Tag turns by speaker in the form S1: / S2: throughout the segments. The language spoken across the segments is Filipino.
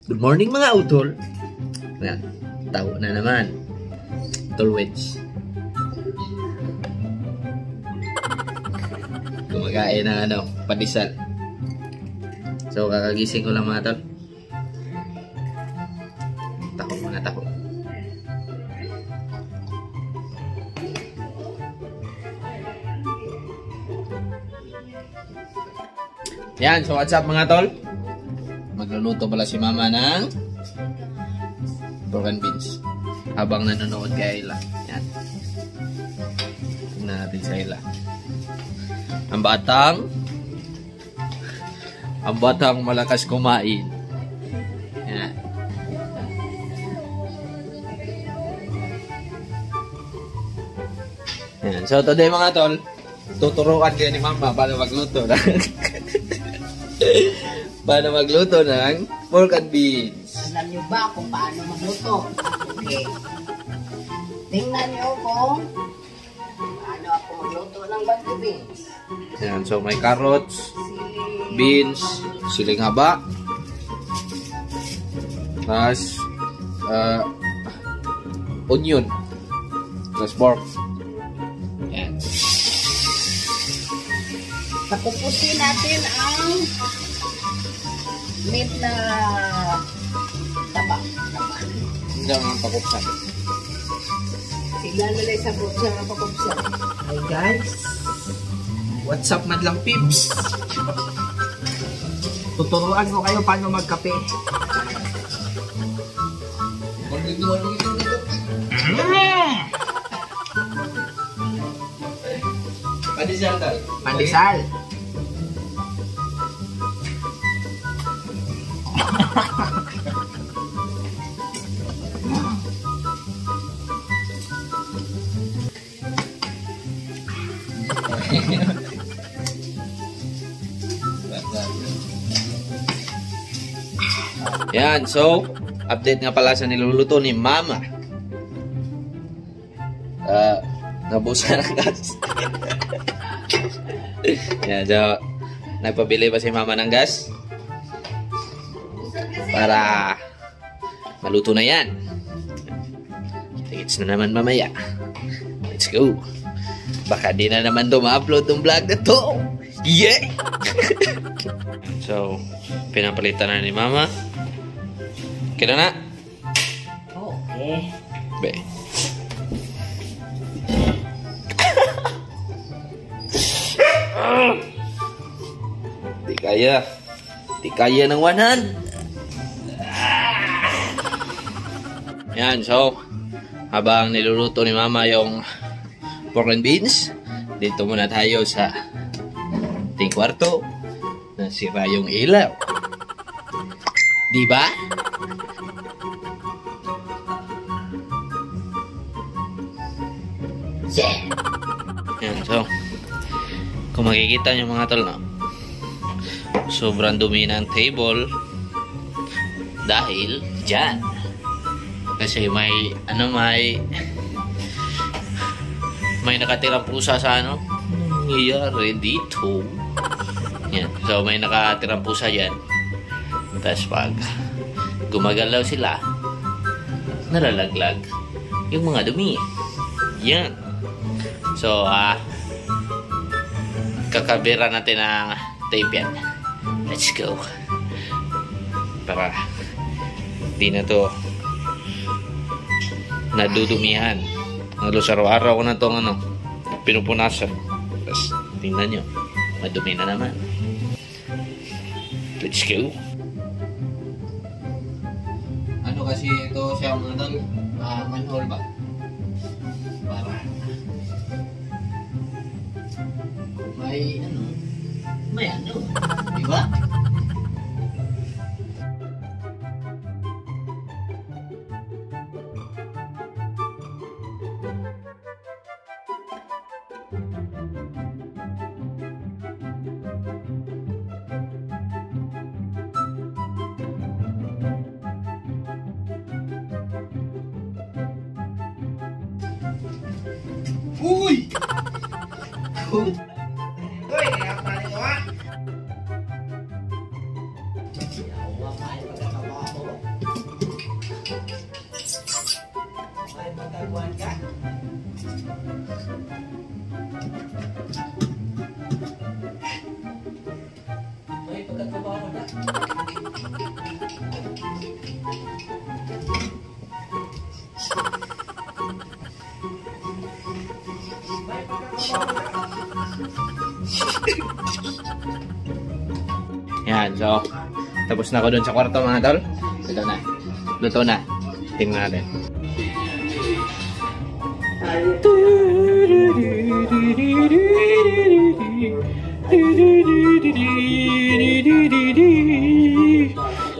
S1: Good morning mga utol. Ayan, tawo na naman. Utol wedge. Kumakain ng padisal. So kakagising ko lang mga tol. Tako mga tako. Yan, so what's up mga tol? Magluluto pala si mama ng pork and beans habang nanonood kay Ayla. Yan. Tingnan natin si Ayla. Ang batang malakas kumain. Yan. Yan. So today mga tol, tuturuan kayo ni mama paano magluto paano magluto ng pork and beans.
S2: Alam nyo ba kung paano magluto? Okay. Tingnan nyo kung paano ako magluto ng pork and beans.
S1: Ayan, so may carrots, beans, siling haba, tapos onion, tapos pork. Ayan.
S2: Papupusin natin ang meat na taba.
S1: Hindi ang pakupsan.
S2: Siglalagay sa buksan ang pakupsan.
S1: Hi guys! What's up madlang peeps?
S3: Tuturuan ko kayo paano magkape.
S1: Pandesal tal.
S3: Pandesal.
S1: Yan, so update nga pala sa niluluto ni mama. Nabusan ang gas. Yan, so nagpabili pa si mama ng gas para maluto na yan. Kita-kits na naman mamaya. Let's go. Baka di na naman to ma-upload ng vlog na to. Yeah! So, pinapalitan na ni mama. Kira na?
S2: Okay.
S1: Be. Di kaya. Di kaya ng 100. Yan, so habang niluluto ni mama yung pork and beans, dito muna tayo sa ating kwarto. Nasira yung ilaw. Diba? Yeah. Yan, so kung makikita nyo mga tol, no? Sobrang dumi ng table dahil dyan. Kasi may nakatirang pusa sa ano? Nangyayari dito. Yan. So may nakatirang pusa dyan. Tapos pag gumagalaw sila, nalalaglag yung mga dumi. Yan. So kakabira natin ang tape yan. Let's go. Para di na to nadudumihan. Halos araw-araw ko na itong pinupunasan. Tapos tingnan nyo, madumi na naman. Let's go. Ano kasi ito siya mga tol? Manhole ba? Para may diba?
S3: Uy!
S2: Uy, kaya pala ito ha? Buwan ka?
S1: Ay, pagkakabawa ko na. Yan, so tapos na ako dun sa kwarto mga tol. Ito na. Luto na. Tingnan natin.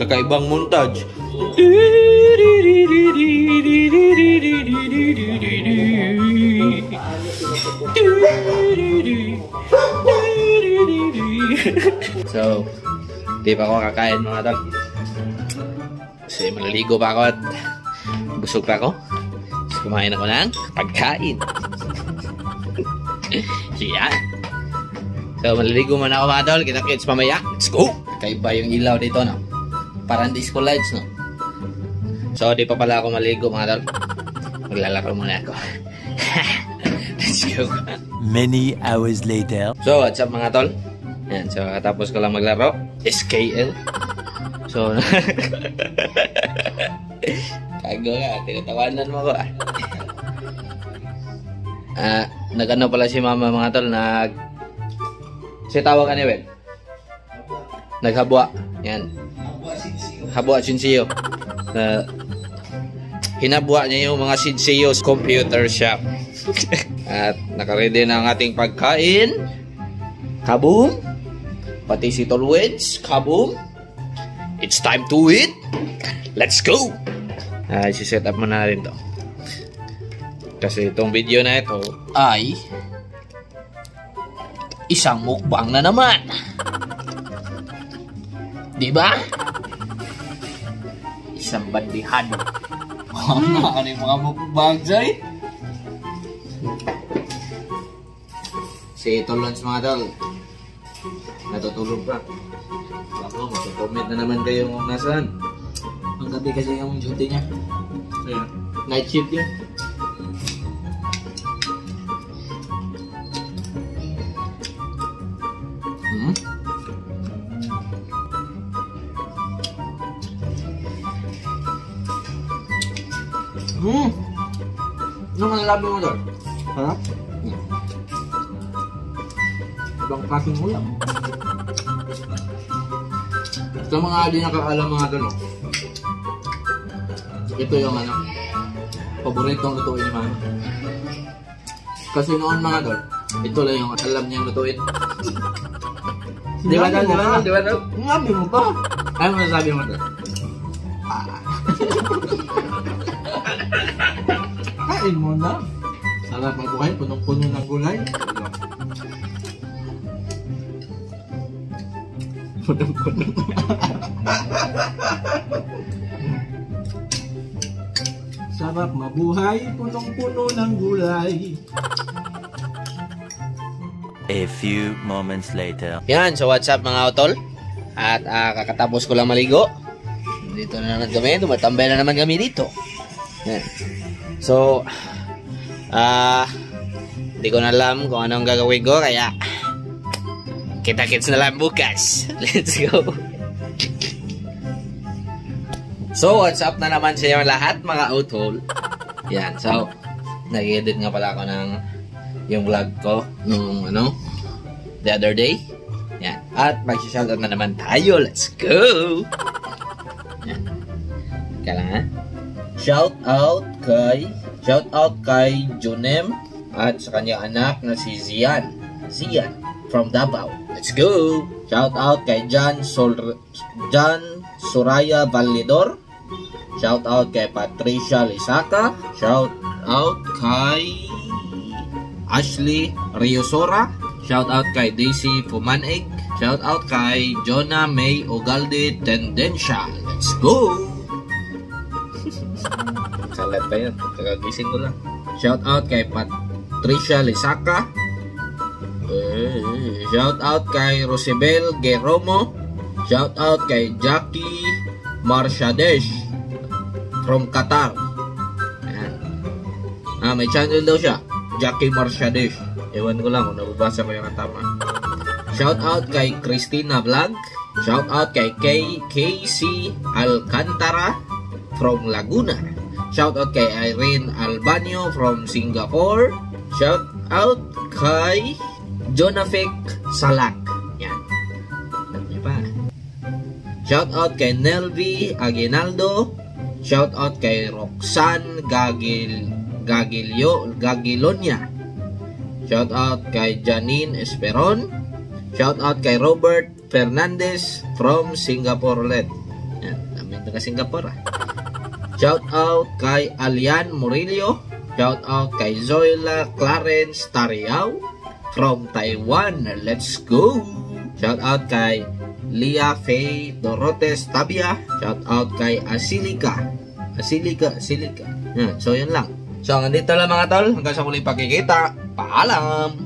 S1: Kakaibang montage. So, di pa ako kakain mga tol. Kasi maliligo pa ako at busog pa ako. So, kumain ako ng pagkain. Yan. So, maliligo muna ako mga tol. Kita-kits mamaya. Let's go! Kaiba yung ilaw dito, no? Parang disco lights, no? So, di pa pala ako maligo mga tol. Maglalaro muna ako. Let's go!
S4: Many hours later.
S1: So, what's up mga tol? Yan, so katapos ko lang maglaro. SKL. So, kago nga, tinatawanan mo ko nag-ano pala si mama mga tol, si tawag ka ni Ben? Naghabwa. Yan. Habwa sinsiyo. Hinabwa niya yung mga sinsiyo computer shop. At nakaready na ang ating pagkain. Kaboom! Pati si Tolweds, kaboom! It's time to eat! Let's go! Isi-set up muna rin to. Kasi itong video na ito ay isang mukbang na naman. Diba? Isang bandihan. Ano yung mga mukbang dyan? Si Tolweds mga tol, natutulog pa. Ako, mag-comment na naman kayo kung nasaan. Ang gabi kasi yung duty niya. Ayan. Night shift yun. Ano man labi mo doon?
S3: Ha? Ibang klaseng ulam.
S1: Sa mga di nakakaalam mga doon, ito yung paboritong lutuin ni Mama. Kasi noon mga doon, ito lang yung alam niyang lutuin. Di ba doon? Di ba doon?
S3: Ngabi mo pa.
S1: Ano masasabi mo doon?
S3: Kain mo na. Sarap ang buhay, punong-puno ng gulay. Punong-puno. Sarap mabuhay, punong-puno ng gulay.
S4: A few moments later.
S1: Yan, so what's up mga utol? At kakatapos ko lang maligo. Dito na naman kami, tumatambay na naman kami dito. Yan. So, hindi ko na alam kung anong gagawin ko, kaya kita-kits na lang bukas. Let's go! So, what's up na naman sa inyo lahat mga utol? Yan, so, nag-edit nga pala ako ng yung vlog ko nung the other day. Yan. At mag-shoutout na naman tayo. Let's go! Yan. Kailangan. Shoutout kay Junem at sa kanyang anak na si Zian from Davao. Let's go! Shoutout kay John Soraya Validor. Shoutout kay Patricia Lisaka. Shoutout kay Ashley Riosora. Shoutout kay Daisy Pumanig. Shoutout kay Jonah May Ogalde Tendencia. Let's go! Kalat pa yan. Kakagising ko lang. Shoutout kay Patricia Lisaka. Shoutout kay Rosibel Geromo. Shoutout kay Jackie Marshadesh from Qatar. Ayan. May channel daw siya. Jackie Marciades. Ewan ko lang kung nababasa ko yung tama. Shout out kay Christina Vlog. Shout out kay KC Alcantara from Laguna. Shout out kay Irene Albanio from Singapore. Shout out kay Jonafik Salak. Yan. Ano pa? Shout out kay Nelvi Aguinaldo. Shout out kay Roxanne Gagilonia. Shout out kay Janine Esperon. Shout out kay Robert Fernandez from Singapore ulit. Yan, dami taga Singapore. Shout out kay Alian Murillo. Shout out kay Zoila Clarence Tariao from Taiwan. Let's go! Shout out kay Lia Faye Dorotes Tabia. Shout out kay Asilika. Yan, so yun lang. So, hanggang dito lang mga tol. Hanggang sa muling pagkikita. Paalam!